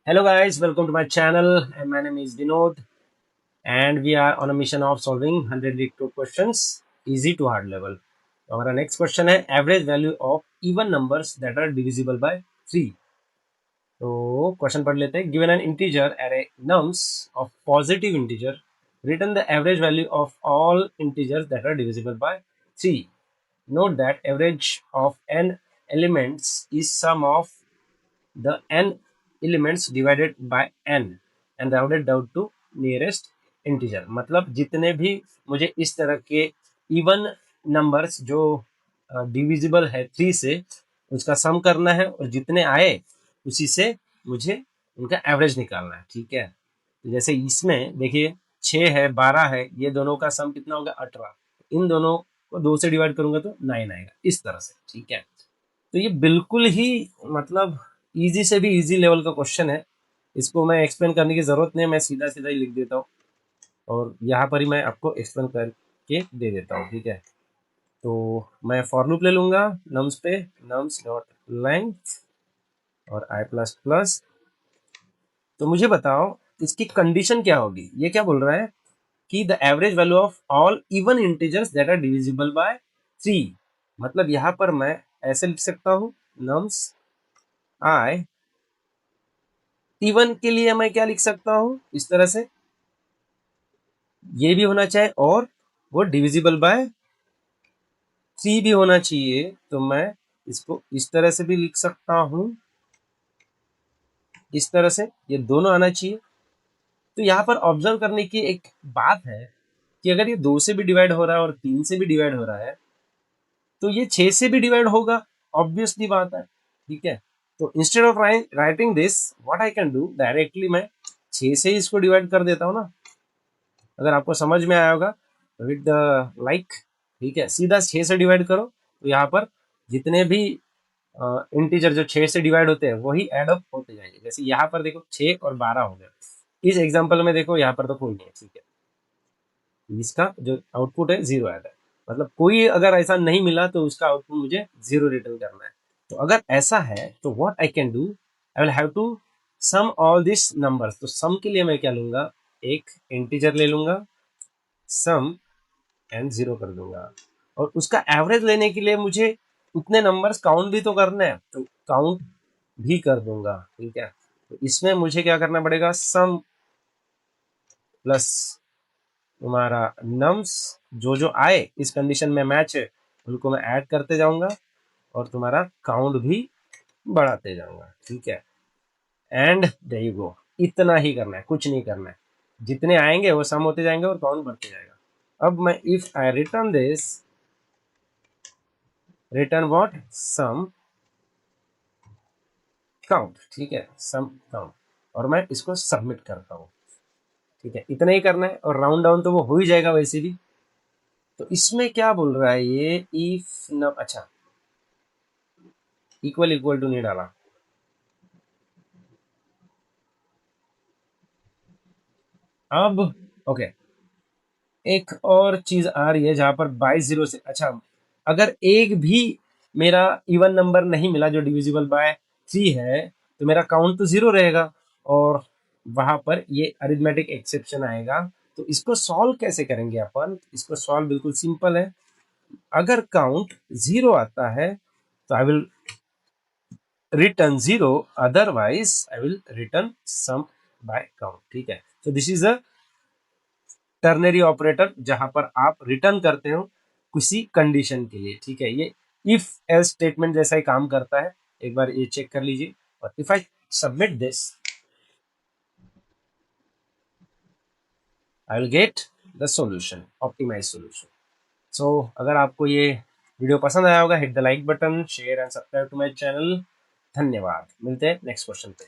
Hello guys, welcome to my channel and my name is Vinod and we are on a mission of solving 100 week two questions easy to hard level. तो हमारा next question है average value of even numbers that are divisible by 3. तो question पढ़ लेते हैं. Given an integer array nums of positive integer, return the average value of all integers that are divisible by 3. Note that average of n elements is sum of the n elements divided by n and rounded down to nearest integer. मतलब जितने भी मुझे इस तरह के even numbers जो divisible है 3 से उसका सम करना है और जितने आए उसी से मुझे उनका एवरेज निकालना है. ठीक है, तो जैसे इसमें देखिए 6 है 12 है, ये दोनों का सम कितना होगा 18. इन दोनों को 2 से डिवाइड करूंगा तो 9 आएगा इस तरह से. ठीक है, तो ये बिल्कुल ही मतलब इजी से भी इजी लेवल का क्वेश्चन है. इसको मैं एक्सप्लेन करने की ज़रूरत नहीं है, मैं सीधा सीधा ही लिख देता हूँ और यहाँ पर ही मैं आपको एक्सप्लेन करके दे देता हूँ. ठीक है, तो मैं फॉर लूप ले लूँगा नम्स पे, नम्स डॉट लेंथ और आई प्लस प्लस. तो मुझे बताओ इसकी कंडीशन क्या होगी. ये क्या बोल रहा है कि the average value of all even integers that are divisible by 3. मतलब यहाँ पर मैं ऐसे लिख सकता हूँ नम्स आई इवन के लिए मैं क्या लिख सकता हूं इस तरह से, ये भी होना चाहिए और वो डिविजिबल बाय 3 भी होना चाहिए. तो मैं इसको इस तरह से भी लिख सकता हूं, इस तरह से ये दोनों आना चाहिए. तो यहाँ पर ऑब्जर्व करने की एक बात है कि अगर ये 2 से भी डिवाइड हो रहा है और 3 से भी डिवाइड हो रहा है तो ये 6 से भी डिवाइड होगा, ऑब्वियसली बात है. ठीक है, तो instead of writing this what I can do, directly मैं 6 से ही इसको डिवाइड कर देता हूँ ना. अगर आपको समझ में आया होगा विद द लाइक. ठीक है, सीधा 6 से डिवाइड करो तो यहाँ पर जितने भी इंटीजर जो 6 से डिवाइड होते हैं वही एड अप होते जाएंगे. जैसे यहाँ पर देखो 6 और 12 हो गया. इस एग्जांपल में देखो यहाँ पर तो कोई नहीं है. ठीक है, इसका जो आउटपुट है 0 आया था. मतलब कोई अगर ऐसा नहीं मिला तो उसका आउटपुट मुझे 0 रिटर्न करना है. तो अगर ऐसा है तो what I can do, I will have to sum all this numbers. तो सम के लिए मैं क्या लूंगा, एक इंटीजर ले लूंगा, सम एंड 0 कर दूंगा. और उसका एवरेज लेने के लिए मुझे उतने नंबर्स काउंट भी तो करना है, तो काउंट भी कर दूंगा. ठीक है, तो इसमें मुझे क्या करना पड़ेगा, सम प्लस तुम्हारा नम्स जो जो आए इस कंडीशन में मैच है उनको मैं ऐड करते जाऊंगा और तुम्हारा काउंट भी बढ़ाते जाऊंगा. ठीक है, एंड देयर यू गो. इतना ही करना है, कुछ नहीं करना है. जितने आएंगे वो सम होते जाएंगे और काउंट बढ़ते जाएगा. अब मैं if I return this, return what, some count. ठीक है, सम काउंट, और मैं इसको सबमिट करता हूँ. ठीक है, इतना ही करना है और राउंड डाउन तो वो हो ही जाएगा वैसे भी. तो इसमें क्या बोल रहा है ये, इफ न, अच्छा इक्वल इक्वल टू नहीं डाला. अब ओके, एक और चीज आ रही है जहां पर 22 से, अच्छा अगर एक भी मेरा इवन नंबर नहीं मिला जो डिविजिबल बाय 3 है तो मेरा काउंट तो 0 रहेगा और वहां पर ये अरिथमेटिक एक्सेप्शन आएगा. तो इसको सॉल्व कैसे करेंगे अपन, इसको सॉल्व बिल्कुल सिंपल है. अगर काउंट 0 आता है तो I will return 0, otherwise I will return sum by count. ठीक है, तो this is a ternary operator जहां पर आप रिटर्न करते हो किसी कंडीशन के लिए. ठीक है, ये इफ एल्स स्टेटमेंट जैसा ही काम करता है. एक बार ये चेक कर लीजिए. और if I submit this I will get the solution, optimise solution. So अगर आपको ये वीडियो पसंद आया होगा, hit the like button, share and subscribe to my channel. धन्यवाद, मिलते हैं नेक्स्ट क्वेश्चन पे.